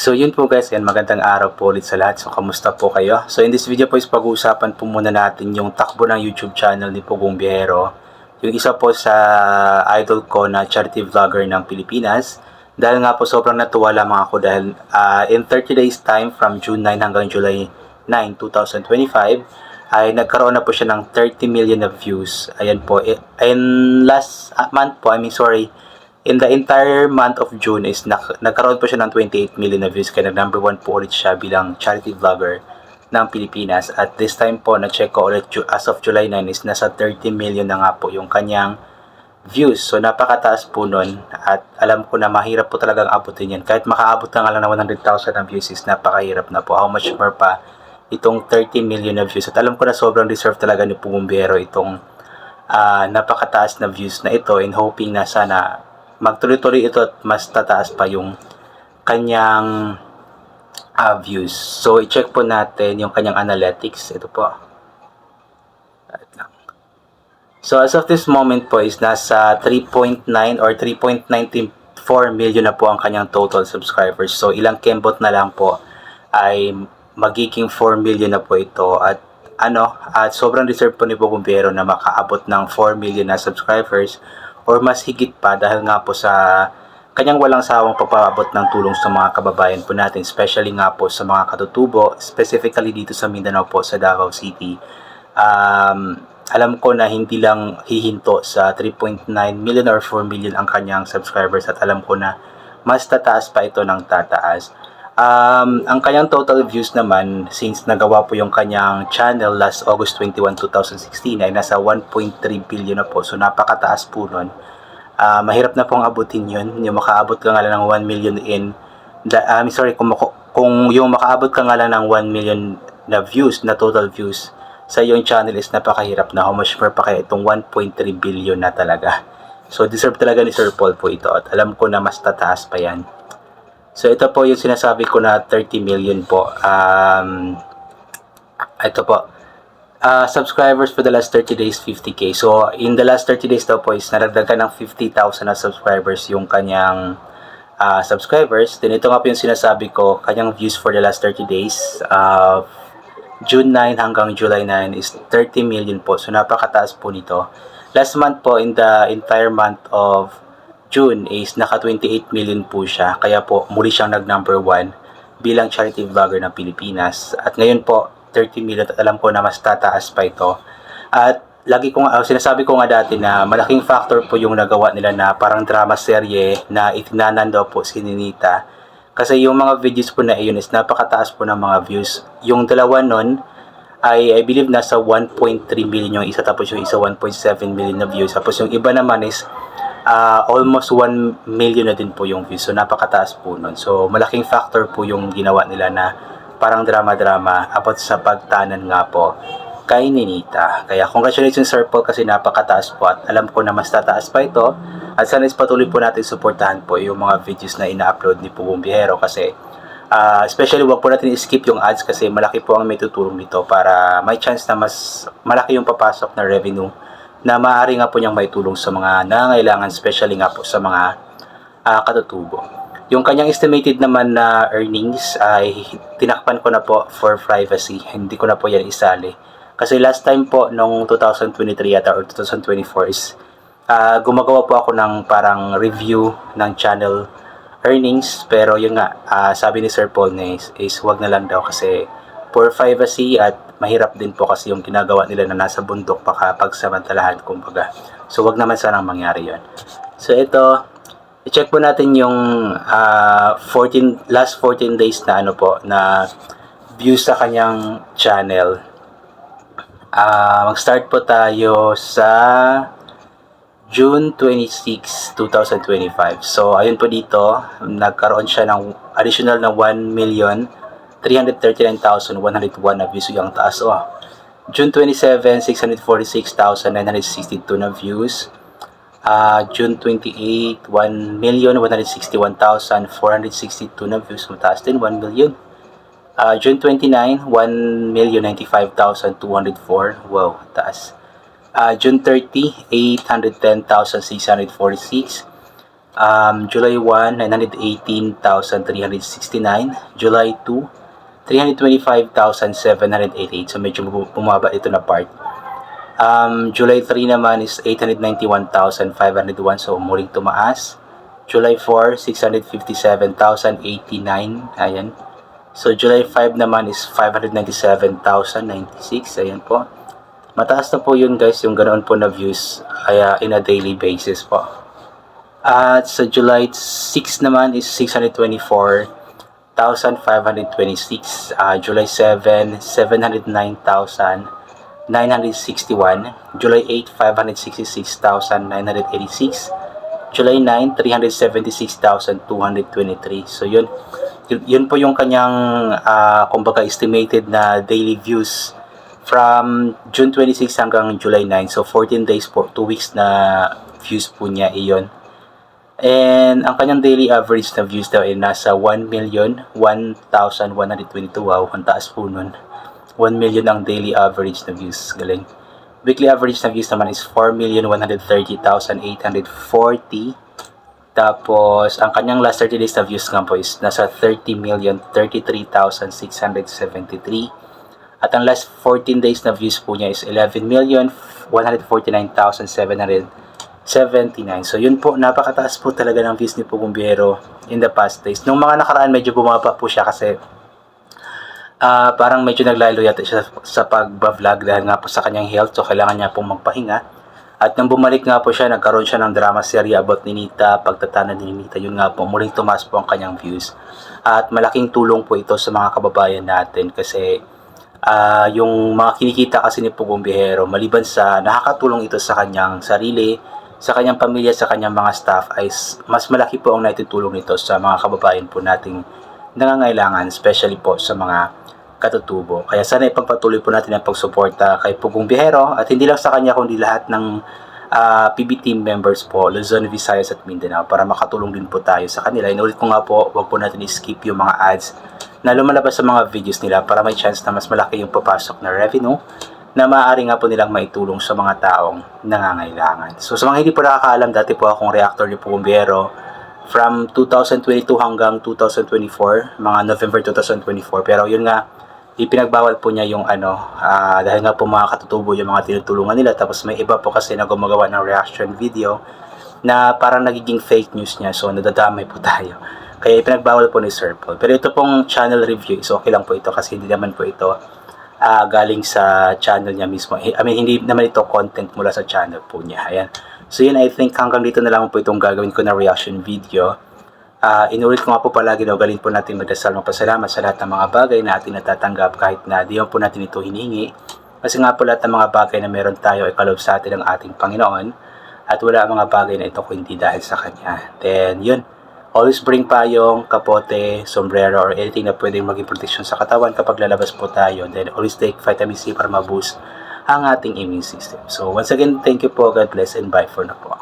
So yun po guys, and magandang araw po ulit sa lahat. So kamusta po kayo? So in this video po is pag-uusapan po muna natin yung takbo ng YouTube channel ni Pugong Biyahero. Yung isa po sa idol ko na charity vlogger ng Pilipinas. Dahil nga po sobrang natuwa lamang ako dahil in 30 days time from June 9 hanggang July 9, 2025 ay nagkaroon na po siya ng 30 million na views. Ayan po. And last month po, in the entire month of June is nagkaroon po siya ng 28 million na views, kaya number 1 po ulit siya bilang charity vlogger ng Pilipinas. At this time po, na-check ko ulit as of July 9 is nasa 30 million na nga po yung kanyang views. So napakataas po nun at alam ko na mahirap po talagang abutin yan. Kahit makaabot na nga lang na 100,000 na views is napakahirap na po. How much more pa itong 30 million na views. At alam ko na sobrang deserve talaga ni Pugong Biyahero itong napakataas na views na ito, and hoping na sana magtuloy-tuloy ito at mas tataas pa yung kanyang views. So, i-check po natin yung kanyang analytics. Ito po. So, as of this moment po is nasa 3.9 or 3.94 million na po ang kanyang total subscribers. So, ilang kembot na lang po ay magiging 4 million na po ito. At sobrang deserve po ni Pugong Biyahero na makaabot ng 4 million na subscribers or mas higit pa dahil nga po sa kanyang walang sawang pagpaabot ng tulong sa mga kababayan po natin, especially nga po sa mga katutubo, specifically dito sa Mindanao po, sa Davao City. Alam ko na hindi lang hihinto sa 3.9 million or 4 million ang kanyang subscribers, at alam ko na mas tataas pa ito ng tataas. Ang kanyang total views naman, since nagawa po yung kanyang channel last August 21, 2016 ay nasa 1.3 billion na po. So napakataas po nun. Mahirap na pong abutin yun. Yung makaabot ka nga lang ng 1 million kung yung makaabot ka nga lang ng 1 million na views, na total views sa iyong channel is napakahirap na. How much more pa kaya itong 1.3 billion na talaga. So deserve talaga ni Sir Paul po ito, at alam ko na mas tataas pa yan. So ito po yung sinasabi ko na 30 million po. Ito po. Subscribers for the last 30 days, 50k. So in the last 30 days daw po is naragdagan ng 50,000 na subscribers yung kanyang subscribers. Then ito nga po yung sinasabi ko, kanyang views for the last 30 days. June 9 hanggang July 9 is 30 million po. So napakataas po nito. Last month po, in the entire month of June is naka 28 million po siya. Kaya po muli siyang nag number 1 bilang charity vlogger ng Pilipinas. At ngayon po 30 million, at alam ko na mas tataas pa ito. At lagi ko sinasabi ko nga dati na malaking factor po yung nagawa nila na parang drama serye na itinanan daw po si Ninita. Kasi yung mga videos po na iyon is napakataas po ng mga views. Yung dalawa nun ay I believe nasa 1.3 million yung isa, tapos yung isa 1.7 million na views. Tapos yung iba naman is almost 1 million na din po yung views. So napakataas po nun. So malaking factor po yung ginawa nila na parang drama-drama about sa pagtanan nga po kay Ninita. Kaya congratulations Sir Paul, kasi napakataas po, at alam ko na mas tataas pa ito. At sana is patuloy po natin suportahan po yung mga videos na ina-upload ni Pugong Biyahero, kasi especially wag po natin i-skip yung ads, kasi malaki po ang may tutulong nito para may chance na mas malaki yung papasok na revenue na maaari nga po niyang may tulong sa mga nangangailangan, especially nga po sa mga katutubo. Yung kanyang estimated naman na earnings ay tinakpan ko na po for privacy. Hindi ko na po yan isali. Kasi last time po, nung 2023 yata or 2024 is gumagawa po ako ng parang review ng channel earnings. Pero yun nga, sabi ni Sir Paul is wag na lang daw, kasi for privacy, at mahirap din po kasi yung ginagawa nila na nasa bundok pagsamantalahan, kumbaga. So wag naman sanang mangyari yon. So ito, i-check po natin yung last 14 days na na views sa kanyang channel. Mag-start po tayo sa June 26, 2025. So ayun po dito, nagkaroon siya ng additional na 1,339,101 na views. Yung taas June 27, 646,962 na views. June 28, 1,161,462 na views. Mataas din, 1 million. June 29, 1,095,204. Wow, taas. June 30, 810,646. July 1, 918,369. July 2, 325,788. So medyo bumaba ito na part. July 3 naman is 891,501. So muling tumaas. July 4, 657,089. Ayan. So July 5 naman is 597,096. Ayan po. Mataas na po yun guys, yung ganoon po na views kaya in a daily basis po. At sa July 6 naman is 624,526. July 7, 709,961. July 8, 566,986. July 9, 376,223. So yun po yung kanyang kumbaga estimated na daily views from June 26 hanggang July 9. So 14 days po, 2 weeks na views po niya iyon. And ang kanyang daily average na views daw ay nasa 1,01,122. Wow, ang taas po nun. 1 million ang daily average na views. Galing. Weekly average na views naman is 4,130,840. Tapos, ang kanyang last 30 days na views nga po is nasa 30,033,673. At ang last 14 days na views po niya is 11,149,779. So, yun po, napakataas po talaga ng views ni Pugong Biyahero in the past days. Nung mga nakaraan, medyo bumaba po siya kasi parang medyo naglaylo yata siya sa pag-vlog dahil nga po sa kanyang health. So, kailangan niya pong magpahinga. At nang bumalik nga po siya, nagkaroon siya ng drama serye about ni Nita, pagtatana ni Nita. Yun nga po, muling tumaas po ang kanyang views. At malaking tulong po ito sa mga kababayan natin kasi yung mga kinikita kasi ni Pugong Biyahero, maliban sa nakakatulong ito sa kanyang sarili, sa kanyang pamilya, sa kanyang mga staff, ay mas malaki po ang naitutulong nito sa mga kababayan po nating nangangailangan, especially po sa mga katutubo. Kaya sana ipagpatuloy po natin ang pagsuporta kay Pugong Biyahero at hindi lang sa kanya kundi lahat ng PB team members po, Luzon, Visayas at Mindanao para makatulong din po tayo sa kanila. Inulit ko nga po, wag po natin i-skip yung mga ads na lumalabas sa mga videos nila para may chance na mas malaki yung papasok na revenue na maaari nga po nilang maitulong sa mga taong nangangailangan. So sa mga hindi po nakakaalam, dati po akong reactor ni Pugong Biyahero from 2022 hanggang 2024, mga November 2024. Pero yun nga, ipinagbawal po niya yung dahil nga po mga katutubo yung mga tinutulungan nila, tapos may iba po kasi na gumagawa ng reaction video na parang nagiging fake news niya, so nadadamay po tayo. Kaya ipinagbawal po ni Sir Paul. Pero ito pong channel review is okay lang po ito kasi hindi naman po ito galing sa channel niya mismo. I mean, hindi naman ito content mula sa channel po niya. Ayan. So yun, I think hanggang dito na lang po itong gagawin ko na reaction video. Inulit ko nga po palagi na ugalin po natin magdasal, magpasalamat sa lahat ng mga bagay na ating natatanggap kahit na di po natin ito hinihingi. Kasi nga po lahat ng mga bagay na meron tayo ay kaloob sa atin ng ating Panginoon at wala ang mga bagay na ito kung hindi dahil sa Kanya. Then yun, always bring payong, kapote, sombrero or anything na pwedeng maging protection sa katawan kapag lalabas po tayo. Then always take vitamin C para ma-boost ang ating immune system. So once again, thank you po, God bless and bye for now po.